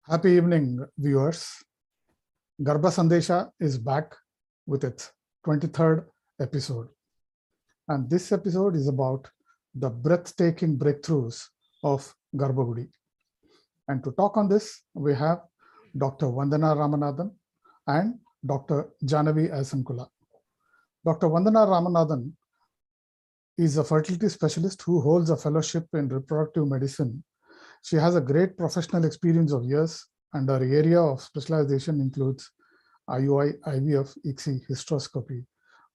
Happy evening, viewers. Garbha Sandesha is back with its 23rd episode. And this episode is about the breathtaking breakthroughs of GarbhaGudi. And to talk on this, we have Dr. Vandhana Ramanathan and Dr. Jhanvi Asankula. Dr. Vandhana Ramanathan is a fertility specialist who holds a fellowship in reproductive medicine. She has a great professional experience of years, and her area of specialization includes IUI, IVF, ICSI, hysteroscopy,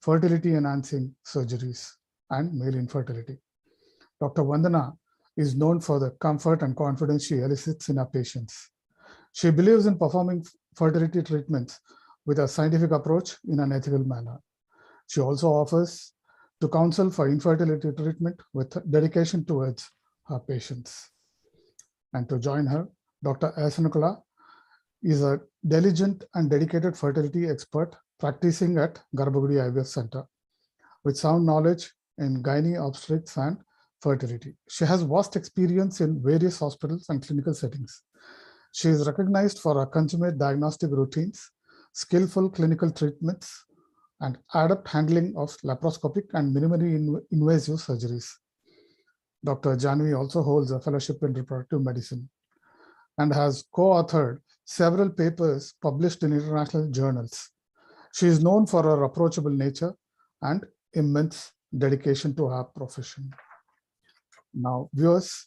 fertility enhancing surgeries, and male infertility. Dr. Vandhana is known for the comfort and confidence she elicits in her patients. She believes in performing fertility treatments with a scientific approach in an ethical manner. She also offers to counsel for infertility treatment with dedication towards her patients. And to join her, Dr. Asankula is a diligent and dedicated fertility expert practicing at GarbhaGudi IVF Center with sound knowledge in gynae, obstetrics, and fertility. She has vast experience in various hospitals and clinical settings. She is recognized for her consummate diagnostic routines, skillful clinical treatments, and adept handling of laparoscopic and minimally invasive surgeries. Dr. Jhanvi also holds a fellowship in reproductive medicine and has co-authored several papers published in international journals. She is known for her approachable nature and immense dedication to her profession. Now, viewers,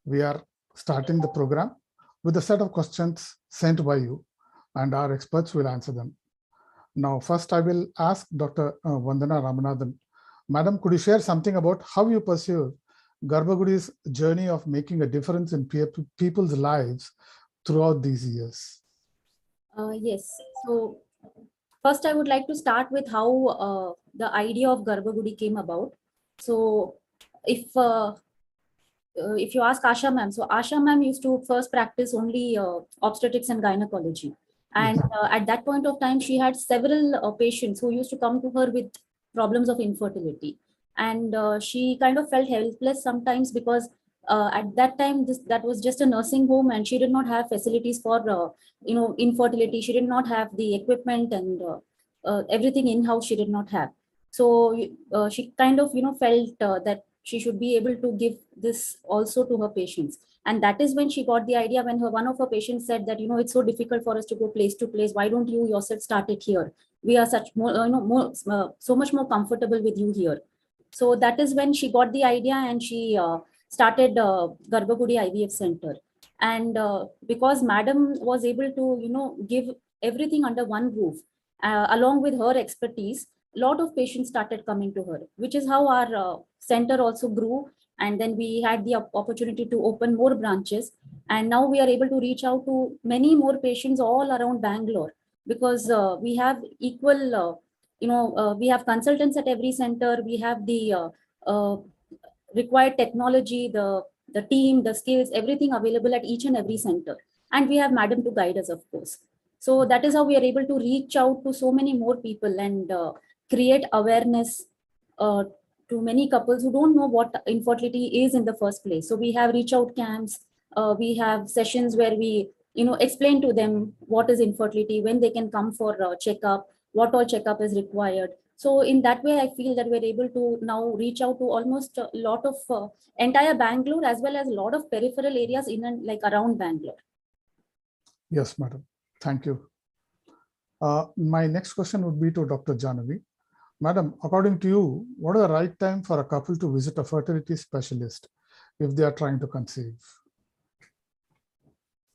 we are starting the program with a set of questions sent by you, and our experts will answer them. Now, first I will ask Dr. Vandhana Ramanathan. Madam, could you share something about how you pursue GarbhaGudi's journey of making a difference in people's lives throughout these years? Yes. So first, I would like to start with how the idea of GarbhaGudi came about. So if you ask Asha ma'am, so Asha ma'am used to first practice only obstetrics and gynecology. And at that point of time, she had several patients who used to come to her with problems of infertility. And she kind of felt helpless sometimes because at that time, that was just a nursing home and she did not have facilities for, infertility. She did not have the equipment and everything in-house she did not have. So she kind of, felt that she should be able to give this also to her patients. And that is when she got the idea when one of her patients said that, it's so difficult for us to go place to place. Why don't you yourself start it here? We are such more, so much more comfortable with you here. So that is when she got the idea and she started GarbhaGudi IVF Center. And because madam was able to, give everything under one roof, along with her expertise, a lot of patients started coming to her, which is how our center also grew. And then we had the opportunity to open more branches. And now we are able to reach out to many more patients all around Bangalore because we have equal, we have consultants at every center. We have the required technology, the team, the skills, everything available at each and every center. And we have madam to guide us, of course. So that is how we are able to reach out to so many more people and create awareness to many couples who don't know what infertility is in the first place. So we have reach out camps, we have sessions where we explain to them what is infertility, when they can come for checkup, what all checkup is required. So in that way, I feel that we're able to now reach out to almost a lot of entire Bangalore as well as a lot of peripheral areas in and like around Bangalore. Yes, madam. Thank you. My next question would be to Dr. Jhanvi. Madam, according to you, what is the right time for a couple to visit a fertility specialist if they are trying to conceive?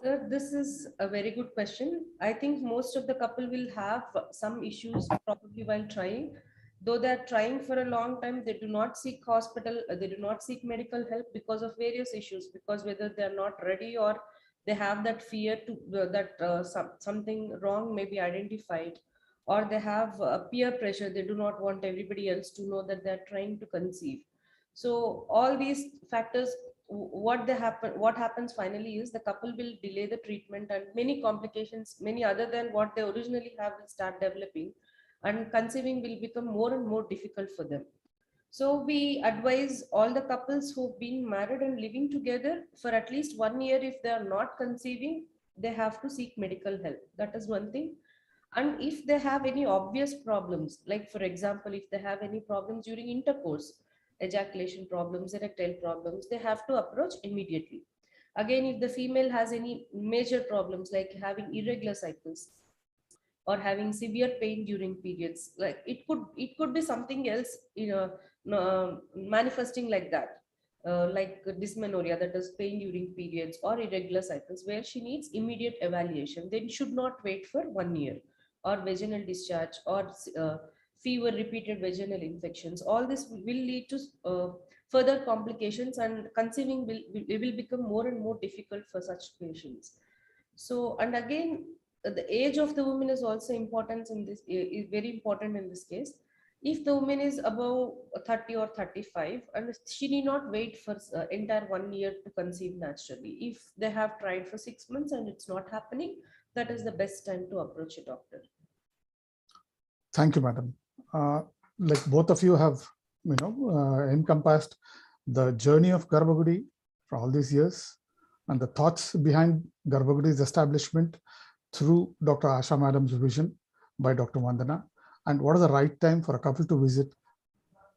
Sir, this is a very good question. I think most of the couple will have some issues probably while trying. Though they're trying for a long time, they do not seek hospital, they do not seek medical help because of various issues, because whether they're not ready or they have that fear to that something wrong may be identified, or they have peer pressure. They do not want everybody else to know that they're trying to conceive. So all these factors, what happens finally is the couple will delay the treatment and many complications, many other than what they originally have, will start developing, and conceiving will become more and more difficult for them. So we advise all the couples who've been married and living together for at least 1 year, if they are not conceiving, they have to seek medical help. That is one thing. And if they have any obvious problems, like for example, if they have any problems during intercourse, ejaculation problems, erectile problems, they have to approach immediately. Again, if the female has any major problems like having irregular cycles or having severe pain during periods, like it could be something else, manifesting like that, like dysmenorrhea, that is pain during periods or irregular cycles, where she needs immediate evaluation, then should not wait for 1 year. Or vaginal discharge, or fever, repeated vaginal infections, all this will lead to further complications, and conceiving will become more and more difficult for such patients. So, and again, the age of the woman is also important in this, is very important in this case. If the woman is above 30 or 35, and she need not wait for entire 1 year to conceive naturally. If they have tried for 6 months and it's not happening, that is the best time to approach a doctor. Thank you, madam. Like both of you have, encompassed the journey of GarbhaGudi for all these years and the thoughts behind GarbhaGudi's establishment through Dr. Asha madam's vision by Dr. Vandhana, and what is the right time for a couple to visit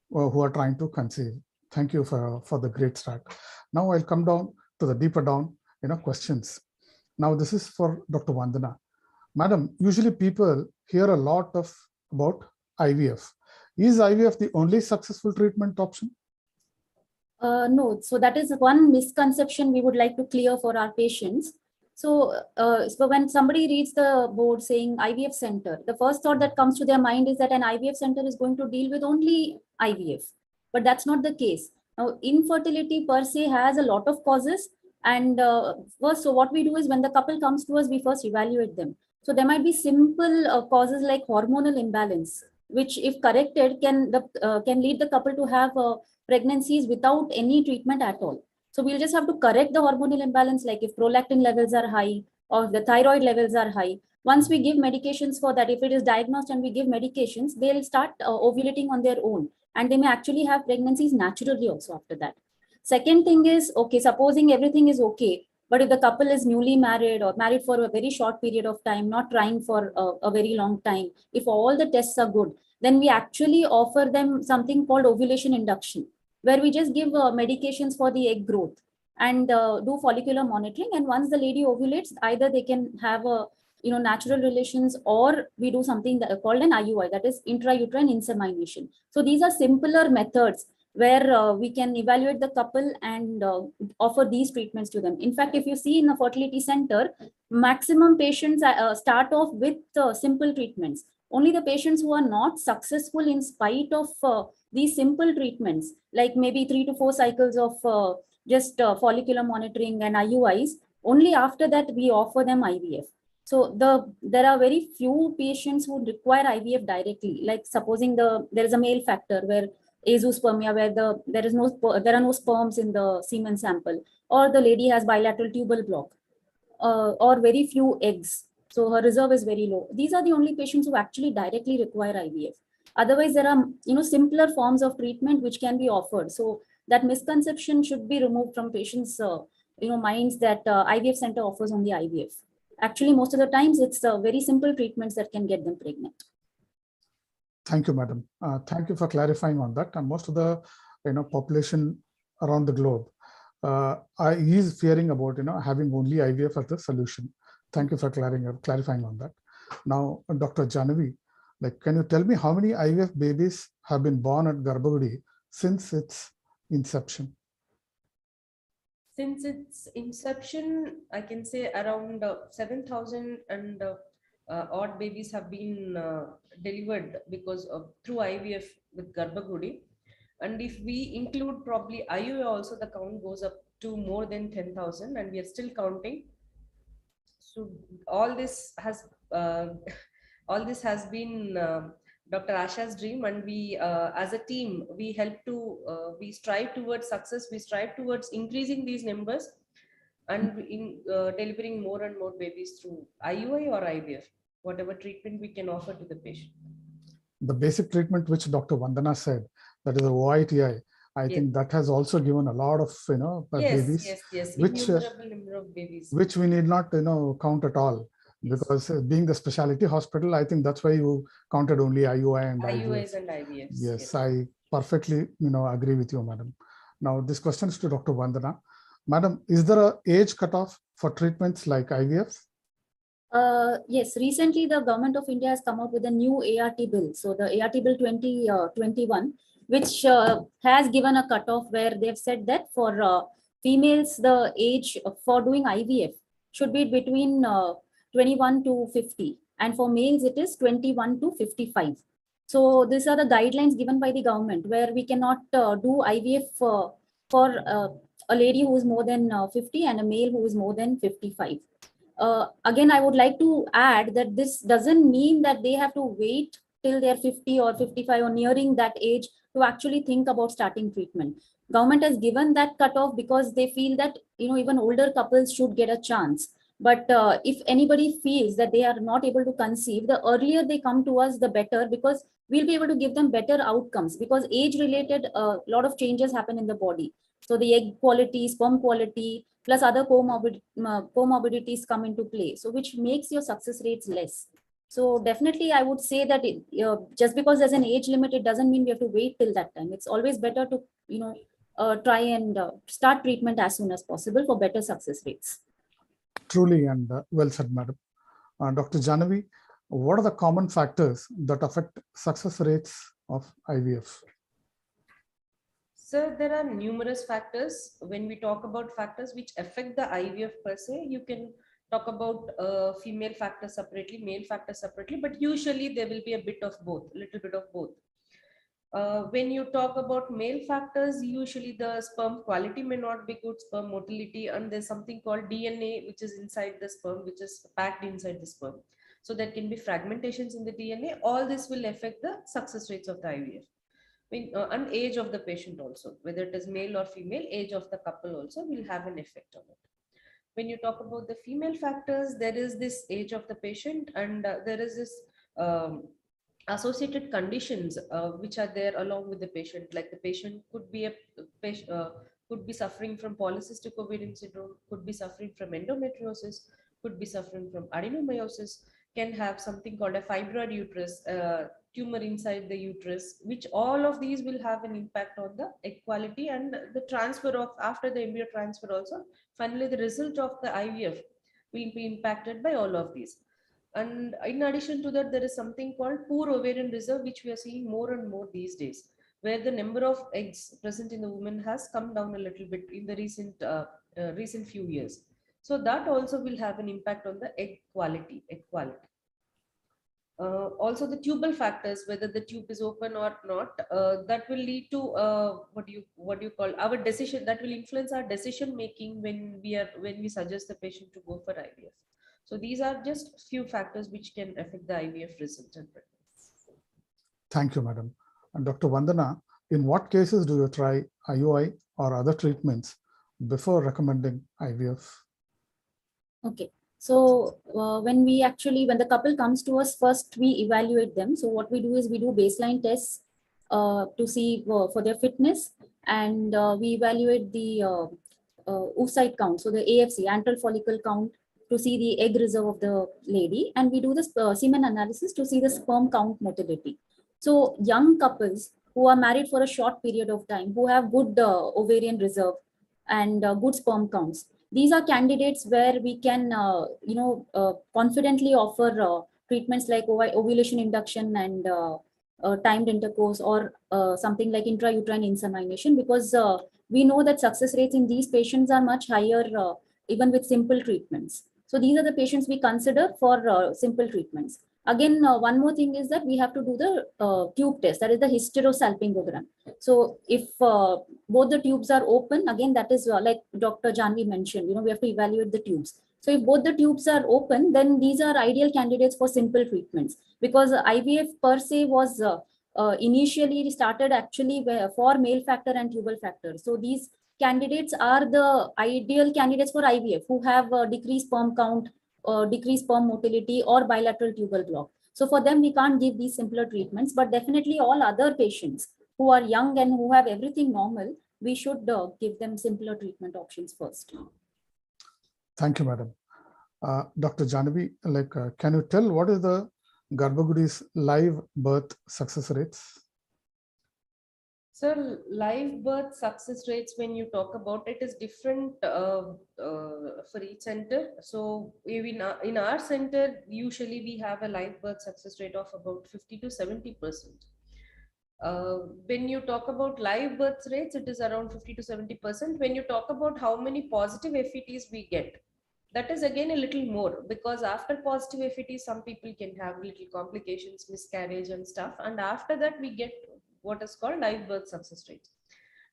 who are trying to conceive. Thank you for the great start. Now I'll come down to the deeper down, questions. Now this is for Dr. Vandhana. Madam, usually people hear a lot about IVF. Is IVF the only successful treatment option? No, so that is one misconception we would like to clear for our patients. So when somebody reads the board saying IVF center, the first thought that comes to their mind is that an IVF center is going to deal with only IVF, but that's not the case. Now, infertility per se has a lot of causes, and first, so what we do is when the couple comes to us, we first evaluate them. So there might be simple causes like hormonal imbalance, which if corrected can lead the couple to have pregnancies without any treatment at all. So we'll just have to correct the hormonal imbalance, like if prolactin levels are high or the thyroid levels are high. Once we give medications for that, if it is diagnosed and we give medications, they'll start ovulating on their own, and they may actually have pregnancies naturally also after that. Second thing is, okay, supposing everything is okay, but if the couple is newly married or married for a very short period of time, not trying for a very long time, if all the tests are good, then we actually offer them something called ovulation induction, where we just give medications for the egg growth and do follicular monitoring. And once the lady ovulates, either they can have a natural relations, or we do something that called an IUI, that is intrauterine insemination. So these are simpler methods where we can evaluate the couple and offer these treatments to them. In fact, if you see in a fertility center, maximum patients start off with simple treatments. Only the patients who are not successful in spite of these simple treatments, like maybe 3 to 4 cycles of just follicular monitoring and IUIs, only after that we offer them IVF. So there are very few patients who require IVF directly, like supposing there is a male factor where azoospermia, where there are no sperms in the semen sample, or the lady has bilateral tubal block, or very few eggs, so her reserve is very low. These are the only patients who actually directly require IVF. Otherwise, there are simpler forms of treatment which can be offered. So that misconception should be removed from patients' minds that IVF center offers only IVF. Actually, most of the times it's very simple treatments that can get them pregnant. Thank you, madam. Thank you for clarifying on that. And most of the population around the globe is fearing about having only IVF as the solution. Thank you for clarifying on that. Now, Dr. Jhanvi, can you tell me how many IVF babies have been born at GarbhaGudi since its inception? Since its inception, I can say around 7,000 and odd babies have been delivered through IVF with GarbhaGudi. And if we include probably IUI also, the count goes up to more than 10,000, and we are still counting. So all this has been Dr. Asha's dream, and we as a team, we strive towards success. We strive towards increasing these numbers and in delivering more and more babies through IUI or IVF, whatever treatment we can offer to the patient. The basic treatment which Dr. Vandhana said, that is the OITI, I Yes. think that has also given a lot of, babies, Yes. which Innumerable number of babies. which we need not, count at all. Yes. Because being the specialty hospital, I think that's why you counted only IUI and IUIs IVF. and IVFs. Yes, I perfectly, agree with you, madam. Now, this question is to Dr. Vandana. Madam, is there a age cutoff for treatments like IVF? Yes, recently the government of India has come up with a new ART bill. So the ART bill 2021, which has given a cutoff where they've said that for females, the age for doing IVF should be between 21 to 50. And for males, it is 21 to 55. So these are the guidelines given by the government where we cannot do IVF for a lady who is more than 50 and a male who is more than 55. Again, I would like to add that this doesn't mean that they have to wait till they're 50 or 55 or nearing that age to actually think about starting treatment. Government has given that cutoff because they feel that even older couples should get a chance. But if anybody feels that they are not able to conceive, the earlier they come to us, the better, because we'll be able to give them better outcomes. Because age-related, a lot of changes happen in the body. So the egg quality, sperm quality, plus other comorbidities come into play, so which makes your success rates less. So definitely I would say that just because there's an age limit, it doesn't mean we have to wait till that time. It's always better to try and start treatment as soon as possible for better success rates. Truly, and well said, madam. Dr. Jhanvi, what are the common factors that affect success rates of IVF? So there are numerous factors. When we talk about factors which affect the IVF per se, you can talk about female factors separately, male factors separately, but usually there will be a bit of both, a little bit of both. When you talk about male factors, usually the sperm quality may not be good, sperm motility, and there's something called DNA, which is inside the sperm, which is packed inside the sperm. So there can be fragmentations in the DNA. All this will affect the success rates of the IVF. And age of the patient also, whether it is male or female, age of the couple also will have an effect on it. When you talk about the female factors, there is this age of the patient, and there is this associated conditions which are there along with the patient. Like the patient could be could be suffering from polycystic ovarian syndrome, could be suffering from endometriosis, could be suffering from adenomyosis, can have something called a fibroid uterus, tumor inside the uterus, which all of these will have an impact on the egg quality and the transfer of, after the embryo transfer also, finally the result of the IVF will be impacted by all of these. And in addition to that, there is something called poor ovarian reserve, which we are seeing more and more these days, where the number of eggs present in the woman has come down a little bit in the recent few years. So that also will have an impact on the egg quality. Also the tubal factors, whether the tube is open or not, that will lead to what do you call our decision, that will influence our decision making when we suggest the patient to go for IVF. So these are just few factors which can affect the IVF result and pregnancy. Thank you, madam. And Dr. Vandana, in what cases do you try IUI or other treatments before recommending IVF? Okay. So when the couple comes to us, first we evaluate them. So what we do is we do baseline tests to see for their fitness, and we evaluate the oocyte count, so the AFC, antral follicle count, to see the egg reserve of the lady, and we do the semen analysis to see the sperm count motility. So young couples who are married for a short period of time, who have good ovarian reserve and good sperm counts, these are candidates where we can confidently offer treatments like ovulation induction and timed intercourse, or something like intrauterine insemination, because we know that success rates in these patients are much higher even with simple treatments. So these are the patients we consider for simple treatments. Again, one more thing is that we have to do the tube test, that is the hysterosalpingogram. So if both the tubes are open, again, that is like Dr. Jhanvi mentioned, we have to evaluate the tubes. So if both the tubes are open, then these are ideal candidates for simple treatments, because IVF per se was initially started actually for male factor and tubal factor. So these candidates are the ideal candidates for IVF who have decreased sperm count, decreased sperm motility, or bilateral tubal block. So for them, we can't give these simpler treatments, but definitely all other patients who are young and who have everything normal, we should give them simpler treatment options first. Thank you, madam. Dr. Jhanvi, can you tell what is the GarbhaGudi's live birth success rates? So live birth success rates, when you talk about it, is different for each center. So in our center, usually we have a live birth success rate of about 50 to 70%. When you talk about live birth rates, it is around 50 to 70%. When you talk about how many positive FETs we get, that is again a little more, because after positive FETs, some people can have little complications, miscarriage and stuff. And after that, we get what is called live birth success rates.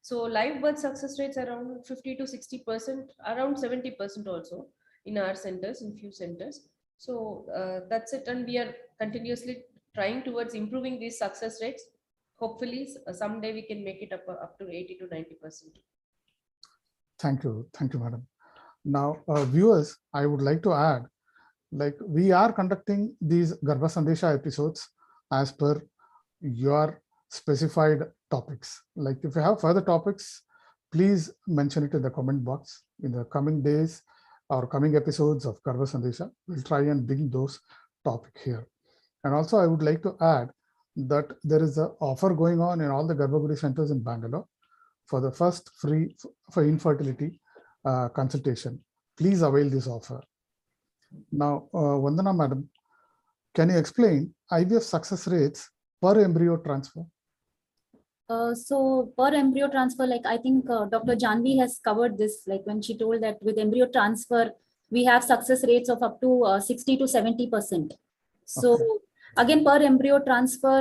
So live birth success rates around 50 to 60%, around 70% also in our centers, in few centers. So that's it. And we are continuously trying towards improving these success rates. Hopefully someday we can make it up to 80 to 90%. Thank you, madam. Now, viewers, I would like to add, we are conducting these Garbha Sandesha episodes as per your specified topics. If you have further topics, please mention it in the comment box. In the coming days or coming episodes of Garbha Sandesha, we'll try and bring those topics here. And also, I would like to add that there is an offer going on in all the GarbhaGudi centers in Bangalore for the first free for infertility consultation. Please avail this offer. Now, Vandhana madam, can you explain IVF success rates per embryo transfer? So per embryo transfer, I think Dr. Jhanvi has covered this, when she told that with embryo transfer, we have success rates of up to 60 to 70%. So okay. Again, per embryo transfer,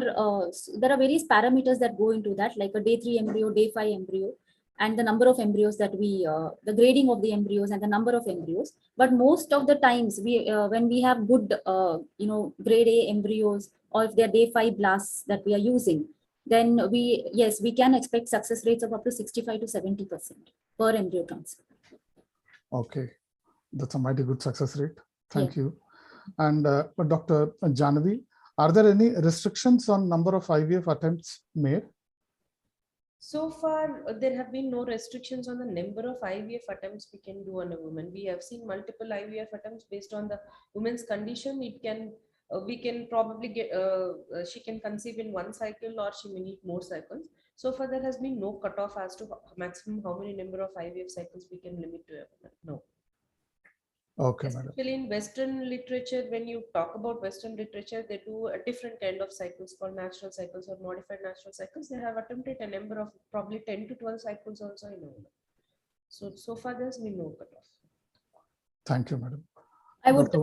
there are various parameters that go into that, like a day 3 embryo, day 5 embryo, and the number of embryos that the grading of the embryos and the number of embryos. But most of the times, when we have good, grade A embryos, or if they're day 5 blasts that we are using, then we can expect success rates of up to 65 to 70% per embryo transfer. Okay, that's a mighty good success rate. Thank you. And Dr. Jhanvi, are there any restrictions on number of IVF attempts made? So far, there have been no restrictions on the number of IVF attempts we can do on a woman. We have seen multiple IVF attempts based on the woman's condition. It can we can probably get she can conceive in one cycle, or she may need more cycles. So far, there has been no cutoff as to maximum how many number of IVF cycles we can limit to a woman. No. Okay, especially in Western literature, when you talk about Western literature, they do a different kind of cycles called natural cycles or modified natural cycles. They have attempted a number of probably 10 to 12 cycles also in a woman. So far there's been no cutoff. Thank you, madam. I would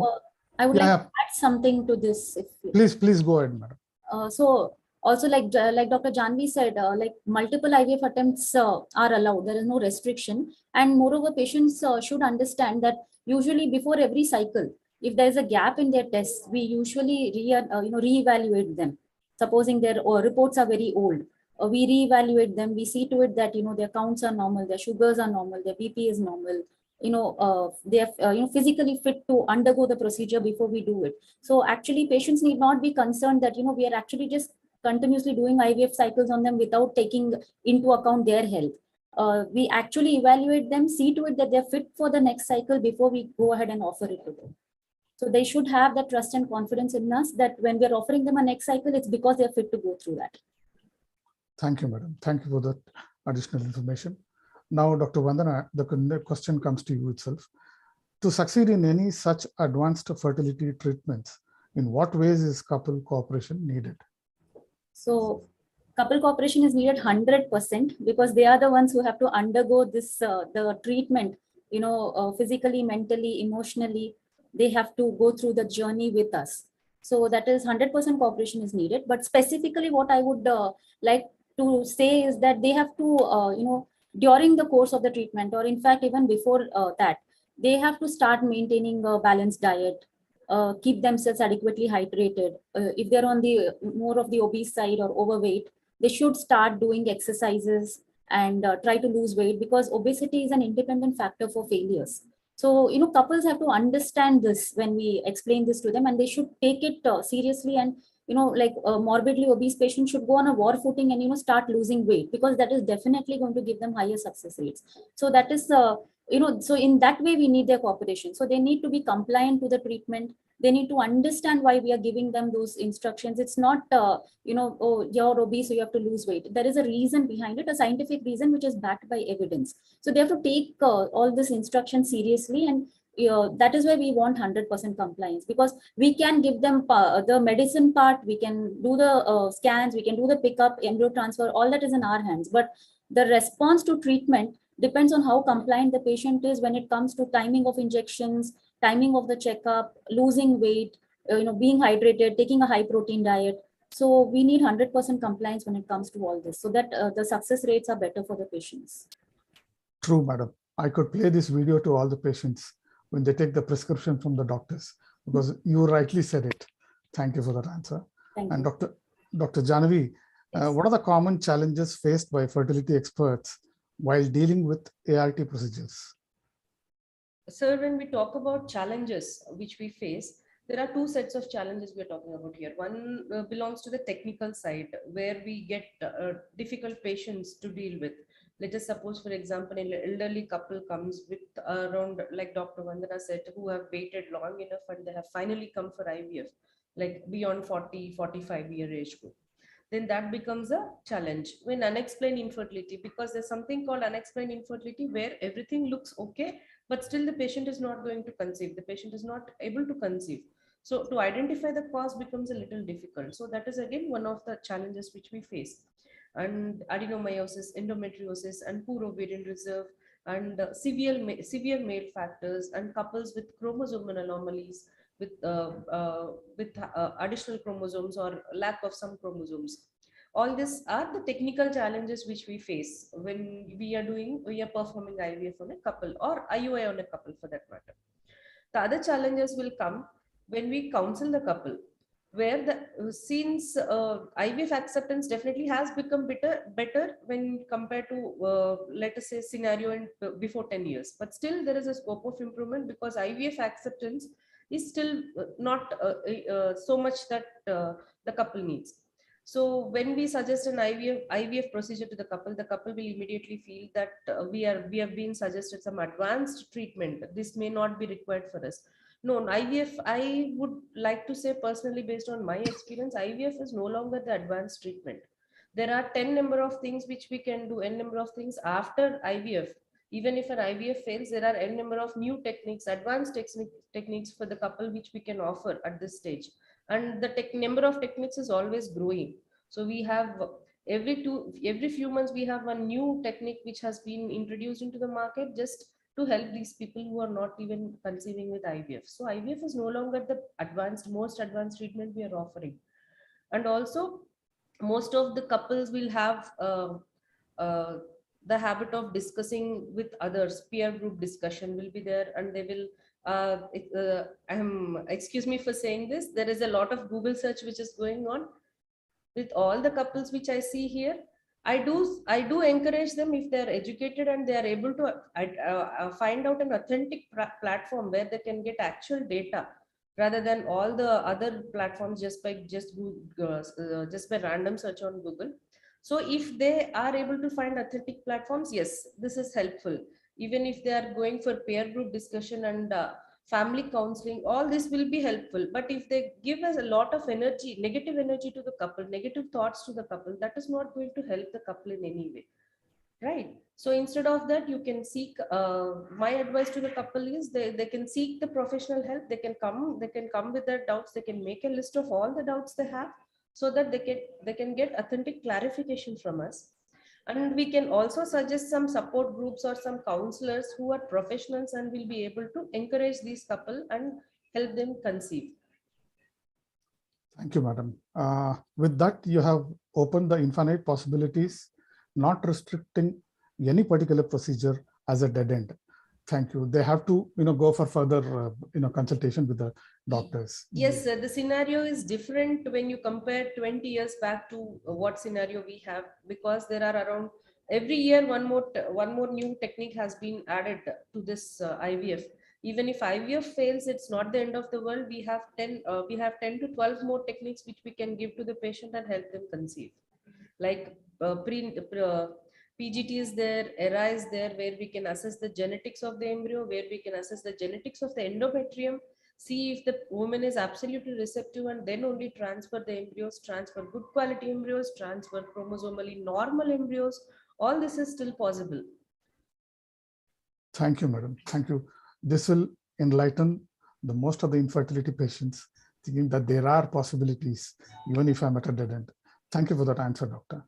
like to add something to this. Please go ahead, madam. So also, like Dr. Jhanvi said, multiple IVF attempts are allowed. There is no restriction, and moreover, patients should understand that usually before every cycle, if there is a gap in their tests, we usually reevaluate them. Supposing their reports are very old, we reevaluate them. We see to it that their counts are normal, their sugars are normal, their BP is normal. They are physically fit to undergo the procedure before we do it. So actually, patients need not be concerned that we are actually just continuously doing IVF cycles on them without taking into account their health. We actually evaluate them, see to it that they're fit for the next cycle before we go ahead and offer it to them. So they should have that trust and confidence in us that when we're offering them a next cycle, it's because they're fit to go through that. Thank you, madam. Thank you for that additional information. Now, Dr. Vandhana, the question comes to you itself. To succeed in any such advanced fertility treatments, in what ways is couple cooperation needed? So couple cooperation is needed 100% because they are the ones who have to undergo this, the treatment, physically, mentally, emotionally, they have to go through the journey with us. So that is 100% cooperation is needed. But specifically what I would like to say is that they have to, during the course of the treatment, or in fact, even before that, they have to start maintaining a balanced diet, keep themselves adequately hydrated. If they're on the more of the obese side or overweight, they should start doing exercises and try to lose weight, because obesity is an independent factor for failures. So, couples have to understand this when we explain this to them, and they should take it seriously and like a morbidly obese patient should go on a war footing and, start losing weight, because that is definitely going to give them higher success rates. So that is, so in that way, we need their cooperation. So they need to be compliant to the treatment. They need to understand why we are giving them those instructions. It's not, oh, you're obese, so you have to lose weight. There is a reason behind it, a scientific reason, which is backed by evidence. So they have to take all this instruction seriously, and that is why we want 100% compliance, because we can give them the medicine part, we can do the scans, we can do the pickup, embryo transfer, all that is in our hands. But the response to treatment depends on how compliant the patient is when it comes to timing of injections, timing of the checkup, losing weight, being hydrated, taking a high protein diet. So we need 100% compliance when it comes to all this, so that the success rates are better for the patients. True, madam. I could play this video to all the patients when they take the prescription from the doctors, because you rightly said it. Thank you for that answer. Thank And you. Dr. Jhanvi, Yes. what are the common challenges faced by fertility experts while dealing with ART procedures? Sir, when we talk about challenges which we face, there are two sets of challenges we're talking about here. One belongs to the technical side, where we get difficult patients to deal with. Let us suppose, for example, an elderly couple comes with around, like Dr. Vandana said, who have waited long enough and they have finally come for IVF, like beyond 40, 45-year age group. Then that becomes a challenge when unexplained infertility, because there's something called unexplained infertility where everything looks okay, but still the patient is not going to conceive. The patient is not able to conceive. So to identify the cause becomes a little difficult. So that is again one of the challenges which we face. And adenomyosis, endometriosis, and poor ovarian reserve, and severe male factors, and couples with chromosomal anomalies, with additional chromosomes or lack of some chromosomes. All these are the technical challenges which we face when we are performing IVF on a couple, or IUI on a couple for that matter. The other challenges will come when we counsel the couple, where the since IVF acceptance definitely has become better when compared to let us say scenario in before 10 years, but still there is a scope of improvement, because IVF acceptance is still not so much that the couple needs. So when we suggest an IVF procedure to the couple will immediately feel that we have been suggested some advanced treatment. This may not be required for us. No, IVF, I would like to say personally, based on my experience, IVF is no longer the advanced treatment. There are 10 number of things which we can do, n number of things after IVF. Even if an IVF fails, there are n number of new techniques, advanced techniques for the couple which we can offer at this stage. And the number of techniques is always growing. So we have every few months we have one new technique which has been introduced into the market, just to help these people who are not even conceiving with IVF. So IVF is no longer the most advanced treatment we are offering. And also, most of the couples will have uh, the habit of discussing with others. Peer group discussion will be there, and they will excuse me for saying this, there is a lot of Google search which is going on with all the couples which I see here. I do encourage them, if they are educated and they are able to find out an authentic platform where they can get actual data, rather than all the other platforms just by random search on Google. So if they are able to find authentic platforms, yes, this is helpful. Even if they are going for peer group discussion and family counseling, all this will be helpful. But if they give us a lot of energy, negative energy to the couple, negative thoughts to the couple, that is not going to help the couple in any way, right? So instead of that, you can seek my advice to the couple is they can seek the professional help. They can come with their doubts. They can make a list of all the doubts they have, so that they can get authentic clarification from us. And we can also suggest some support groups or some counselors who are professionals and will be able to encourage these couple and help them conceive. Thank you, madam. With that, you have opened the infinite possibilities, not restricting any particular procedure as a dead end. Thank you. They have to, go for further, consultation with the doctors. Yes, the scenario is different when you compare 20 years back to what scenario we have, because there are around every year one more new technique has been added to this IVF. Even if IVF fails, it's not the end of the world. We have 10 to 12 more techniques which we can give to the patient and help them conceive. Like PGT is there, ERA is there, where we can assess the genetics of the embryo, where we can assess the genetics of the endometrium, see if the woman is absolutely receptive, and then only transfer the embryos, transfer good quality embryos, transfer chromosomally normal embryos. All this is still possible. Thank you, madam. Thank you. This will enlighten the most of the infertility patients, thinking that there are possibilities, even if I'm at a dead end. Thank you for that answer, doctor.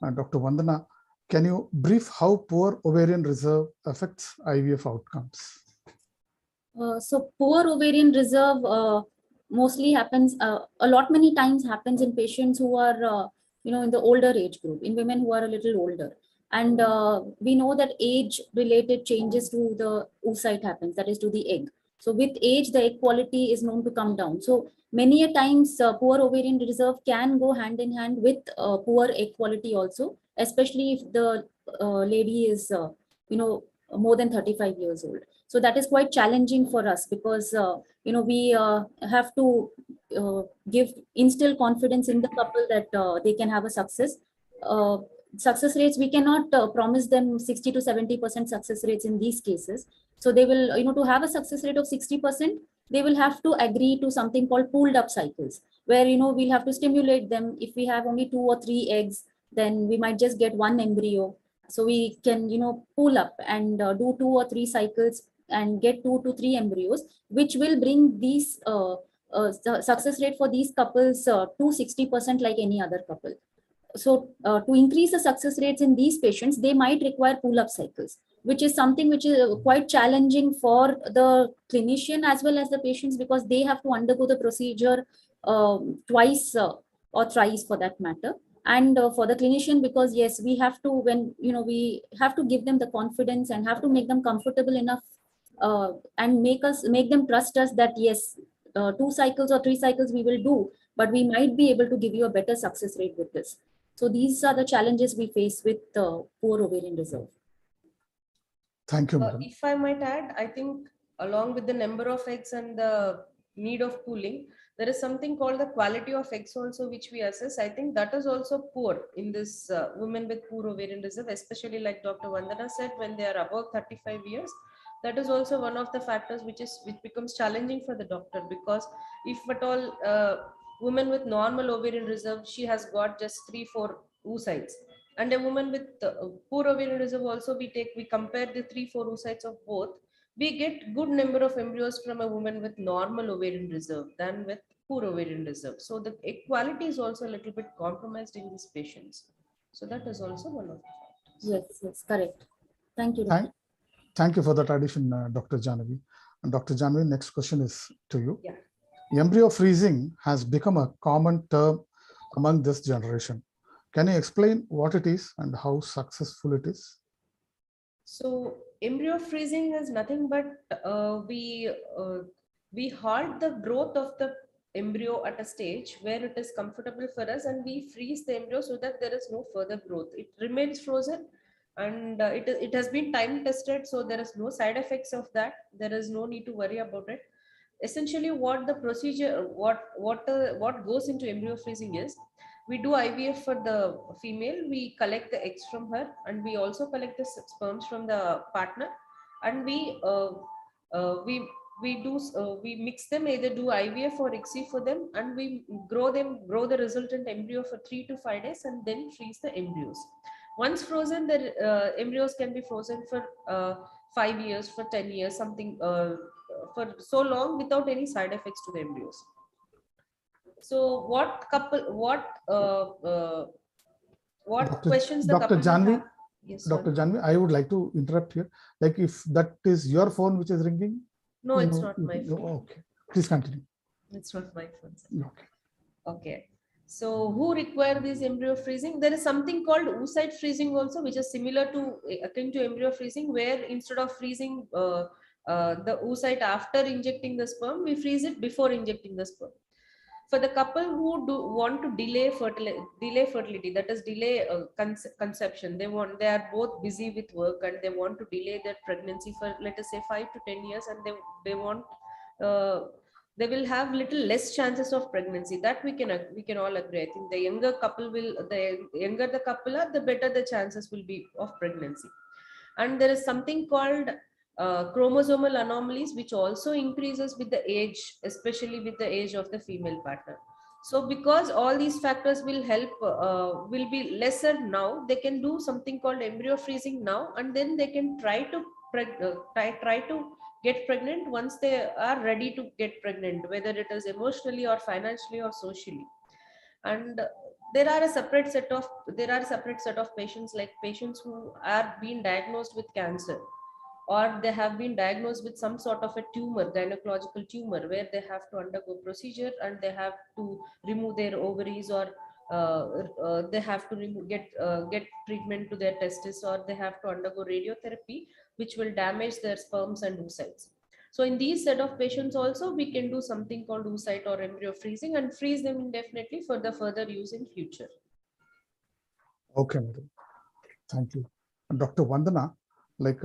And Dr. Vandana, can you brief how poor ovarian reserve affects IVF outcomes? So poor ovarian reserve mostly happens, many times happens in patients who are, in the older age group, in women who are a little older. And we know that age-related changes to the oocyte happens, that is to the egg. So with age, the egg quality is known to come down. So many a times, poor ovarian reserve can go hand in hand with poor egg quality also, especially if the lady is, more than 35 years old. So that is quite challenging for us because, we have to instill confidence in the couple that they can have a success. Success rates, we cannot promise them 60 to 70% success rates in these cases. So they will, to have a success rate of 60%, they will have to agree to something called pooled up cycles, where, we'll have to stimulate them. If we have only 2 or 3 eggs, then we might just get 1 embryo. So we can, pool up and do 2 or 3 cycles and get 2 to 3 embryos, which will bring these the success rate for these couples to 60% like any other couple. So to increase the success rates in these patients, they might require pull-up cycles, which is something which is quite challenging for the clinician as well as the patients, because they have to undergo the procedure twice or thrice for that matter. And for the clinician, because yes, we have to, we have to give them the confidence and have to make them comfortable enough and make them trust us that yes, 2 cycles or 3 cycles we will do, but we might be able to give you a better success rate with this. So these are the challenges we face with poor ovarian reserve. Thank you, madam. If I might add, I think along with the number of eggs and the need of pooling, there is something called the quality of eggs also, which we assess. I think that is also poor in this women with poor ovarian reserve, especially like Dr. Vandana said, when they are above 35 years. That is also one of the factors which becomes challenging for the doctor, because if at all woman with normal ovarian reserve, she has got just 3-4 oocytes, and a woman with poor ovarian reserve also, we compare the 3-4 oocytes of both, we get good number of embryos from a woman with normal ovarian reserve than with poor ovarian reserve. So the egg quality is also a little bit compromised in these patients. So that is also one of the factors. Yes, correct. Thank you. Thank you for that addition, Dr. Jhanvi. And Dr. Jhanvi, next question is to you. Yeah. Embryo freezing has become a common term among this generation. Can you explain what it is and how successful it is? So embryo freezing is nothing but we halt the growth of the embryo at a stage where it is comfortable for us, and we freeze the embryo so that there is no further growth. It remains frozen, and it has been time tested, so there is no side effects of that. There is no need to worry about it. Essentially, what the procedure, what goes into embryo freezing is, we do IVF for the female, we collect the eggs from her, and we also collect the sperms from the partner, and we mix them, either do IVF or ICSI for them, and we grow the resultant embryo for 3 to 5 days, and then freeze the embryos. Once frozen, the embryos can be frozen for 5 years, for 10 years, something for so long without any side effects to the embryos. So what questions the couple Jhanvi, have? Yes, Dr. Jhanvi, I would like to interrupt here. Like, if that is your phone which is ringing? No, it's not my phone. Okay, please continue. It's not my phone, sir. Okay. Okay. So who require this embryo freezing? There is something called oocyte freezing also, which is similar to akin to embryo freezing, where instead of freezing the oocyte after injecting the sperm, we freeze it before injecting the sperm. For the couple who want to delay fertility, that is delay conception, they are both busy with work and they want to delay their pregnancy for, let us say, 5 to 10 years, and they want uh, they will have little less chances of pregnancy. That we can all agree. I think the younger the couple are, the better the chances will be of pregnancy. And there is something called chromosomal anomalies, which also increases with the age, especially with the age of the female partner. So because all these factors will be lesser now, they can do something called embryo freezing now, and then they can try to get pregnant once they are ready to get pregnant, whether it is emotionally or financially or socially. And there are a separate set of patients, like patients who are being diagnosed with cancer, or they have been diagnosed with some sort of a tumor, gynecological tumor, where they have to undergo procedure and they have to remove their ovaries, or they have to get treatment to their testes, or they have to undergo radiotherapy, which will damage their sperms and oocytes. So in these set of patients also, we can do something called oocyte or embryo freezing and freeze them indefinitely for the further use in future. Okay, madam. Thank you. And Dr. Vandana, like,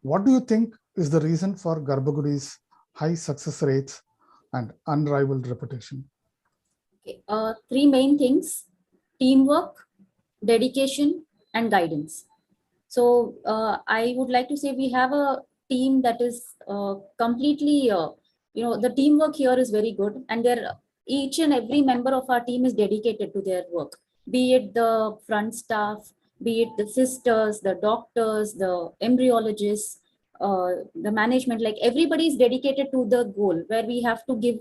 what do you think is the reason for GarbhaGudi's high success rates and unrivaled reputation? Okay. Three main things: teamwork, dedication, and guidance. So I would like to say we have a team that is completely, the teamwork here is very good, and each and every member of our team is dedicated to their work, be it the front staff, be it the sisters, the doctors, the embryologists, the management. Like, everybody is dedicated to the goal where we have to give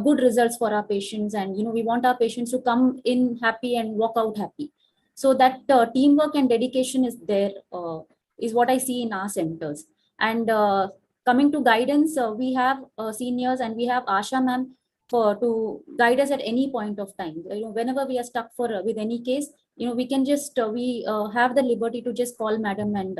good results for our patients, and we want our patients to come in happy and walk out happy. So that teamwork and dedication is there, is what I see in our centers. And coming to guidance, we have seniors, and we have Asha ma'am to guide us at any point of time. Whenever we are stuck with any case, we can just we have the liberty to just call madam and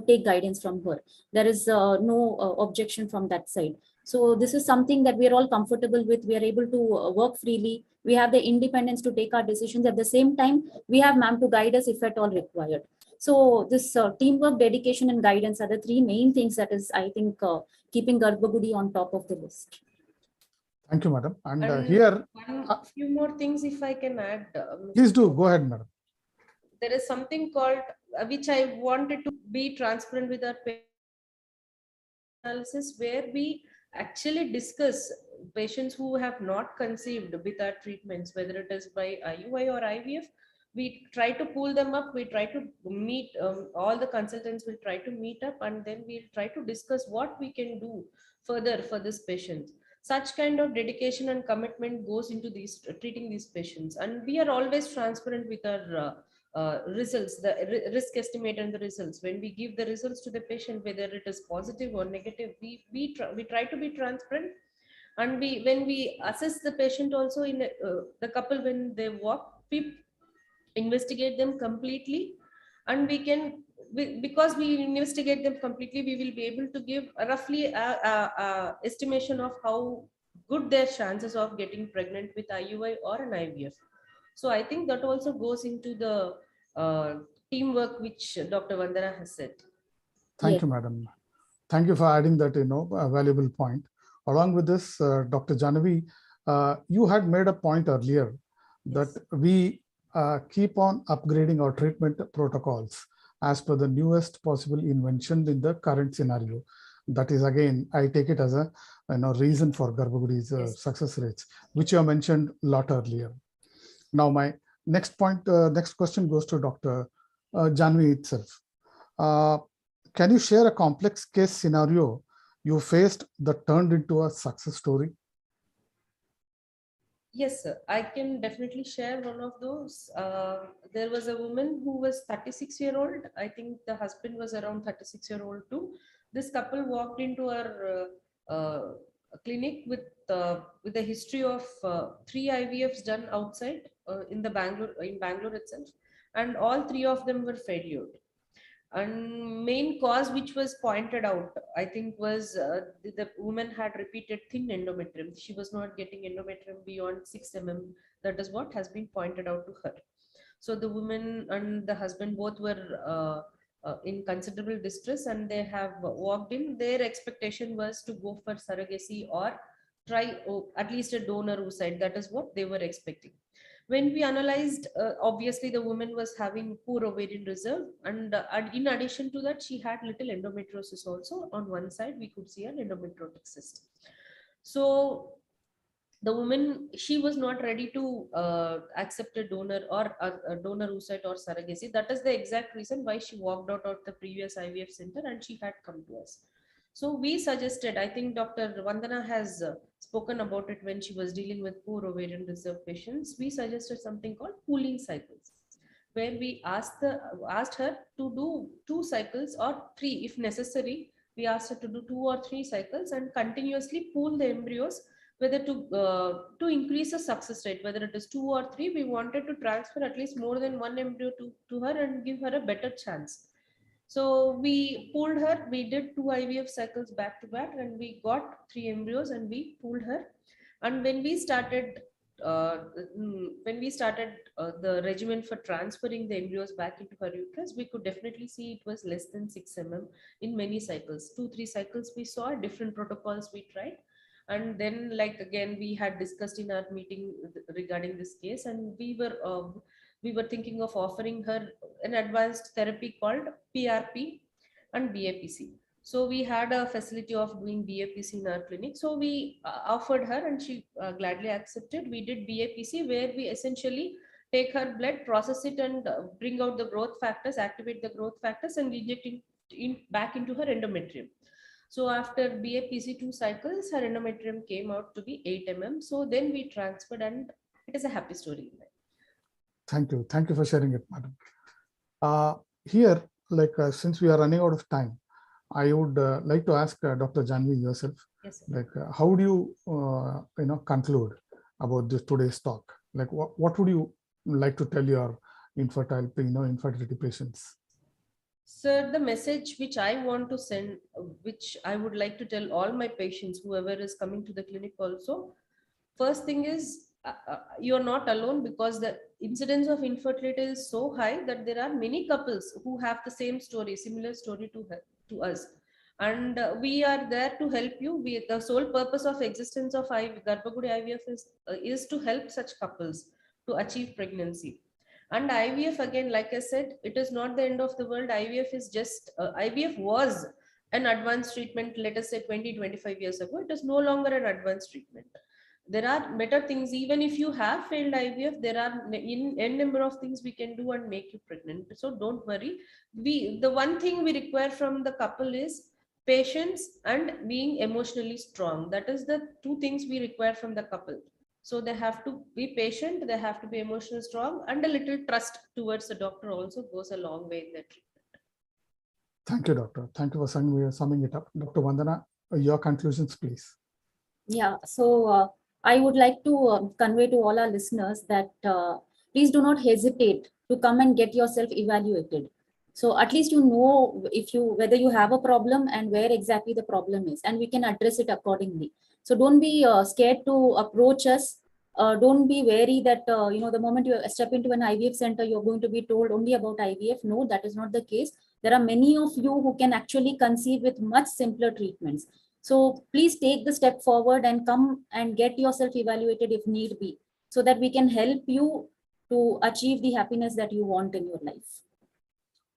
take guidance from her. There is no objection from that side. So this is something that we are all comfortable with. We are able to work freely. We have the independence to take our decisions. At the same time, we have ma'am to guide us if at all required. So this teamwork, dedication, and guidance are the three main things that is, I think, keeping GarbhaGudi on top of the list. Thank you, madam. And, And here, a few more things, if I can add. please do go ahead, madam. There is something called, which I wanted to be transparent with our analysis, where we actually discuss patients who have not conceived with our treatments, whether it is by IUI or IVF. We try to pull them up. We try to meet, all the consultants will try to meet up, and then we'll try to discuss what we can do further for this patient. Such kind of dedication and commitment goes into these treating these patients, and we are always transparent with our results, the risk estimate and the results. When we give the results to the patient, whether it is positive or negative, we try to be transparent. And when we assess the patient also, in the couple, when they walk, we investigate them completely, and because we investigate them completely, we will be able to give a roughly a estimation of how good their chances of getting pregnant with IUI or an IVF. So I think that also goes into the teamwork, which Dr. Vandana has said. Thank Yes. you, madam. Thank you for adding that, valuable point. Along with this, Dr. Jhanvi, you had made a point earlier that Yes. we keep on upgrading our treatment protocols as per the newest possible invention in the current scenario. That is, again, I take it as a reason for GarbhaGudi's Yes. success rates, which you have mentioned a lot earlier. Now, my next question goes to Dr. Jhanvi itself. Can you share a complex case scenario you faced that turned into a success story? Yes, sir. I can definitely share one of those. There was a woman who was 36-year-old. I think the husband was around 36-year-old too. This couple walked into our clinic with a history of 3 IVFs done outside in Bangalore itself, and all 3 of them were failure. And main cause which was pointed out, I think, was the woman had repeated thin endometrium. She was not getting endometrium beyond 6 mm. That is what has been pointed out to her. So the woman and the husband both were in considerable distress, and they have walked in. Their expectation was to go for surrogacy or try at least a donor oocyte. That is what they were expecting. When we analyzed, obviously the woman was having poor ovarian reserve, and in addition to that, she had little endometriosis also. On one side, we could see an endometriotic cyst. So the woman, she was not ready to accept a donor or a donor oocyte or surrogacy. That is the exact reason why she walked out of the previous IVF center and she had come to us. So we suggested, I think Dr. Vandana has spoken about it when she was dealing with poor ovarian reserve patients. We suggested something called pooling cycles, where we asked her to do 2 cycles or 3 if necessary. We asked her to do 2 or 3 cycles and continuously pool the embryos, whether to increase the success rate, whether it is 2 or 3. We wanted to transfer at least more than 1 embryo to her and give her a better chance. So we pooled her. We did 2 IVF cycles back to back, and we got 3 embryos, and we pooled her. And when we started the regimen for transferring the embryos back into her uterus, we could definitely see it was less than 6 mm in many cycles. 2-3 cycles we saw, different protocols we tried. And then, like, again, we had discussed in our meeting regarding this case, and we were thinking of offering her an advanced therapy called PRP and BAPC. So we had a facility of doing BAPC in our clinic. So we offered her, and she gladly accepted. We did BAPC, where we essentially take her blood, process it, and bring out the growth factors, activate the growth factors, and inject back into her endometrium. So after BAPC 2 cycles, her endometrium came out to be 8 mm. So then we transferred, and it is a happy story. Thank you. Thank you for sharing it, madam. Here, since we are running out of time, I would like to ask Dr. Jhanvi yourself, yes, how would you, conclude about this today's talk? What would you like to tell your infertility patients? Sir, the message which I want to send, which I would like to tell all my patients, whoever is coming to the clinic also, first thing is, you're not alone, because the incidence of infertility is so high that there are many couples who have the same story, similar story to us. And we are there to help you. The sole purpose of existence of GarbhaGudi IVF is to help such couples to achieve pregnancy. And IVF, again, like I said, it is not the end of the world. IVF is just, IVF was an advanced treatment, let us say 20-25 years ago. It is no longer an advanced treatment. There are better things. Even if you have failed IVF, there are n number of things we can do and make you pregnant. So don't worry. The one thing we require from the couple is patience and being emotionally strong. That is the 2 things we require from the couple. So they have to be patient, they have to be emotionally strong, and a little trust towards the doctor also goes a long way in their treatment. Thank you, doctor. Thank you for summing it up. Dr. Vandana, your conclusions, please. Yeah, so I would like to convey to all our listeners that please do not hesitate to come and get yourself evaluated. So at least you know whether you have a problem and where exactly the problem is, and we can address it accordingly. So don't be scared to approach us. Don't be wary that the moment you step into an IVF center, you're going to be told only about IVF. No, that is not the case. There are many of you who can actually conceive with much simpler treatments. So please take the step forward and come and get yourself evaluated if need be, so that we can help you to achieve the happiness that you want in your life.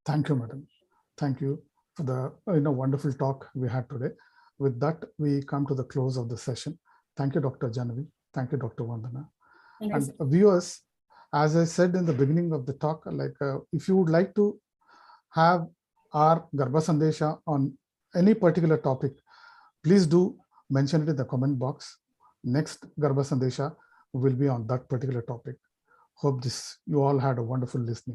Thank you, madam. Thank you for the wonderful talk we had today. With that, we come to the close of the session. Thank you, Dr. Jhanvi. Thank you, Dr. Vandana. And viewers, as I said in the beginning of the talk, if you would like to have our Garbha Sandesha on any particular topic, please do mention it in the comment box. Next Garbha Sandesha will be on that particular topic. Hope you all had a wonderful listening.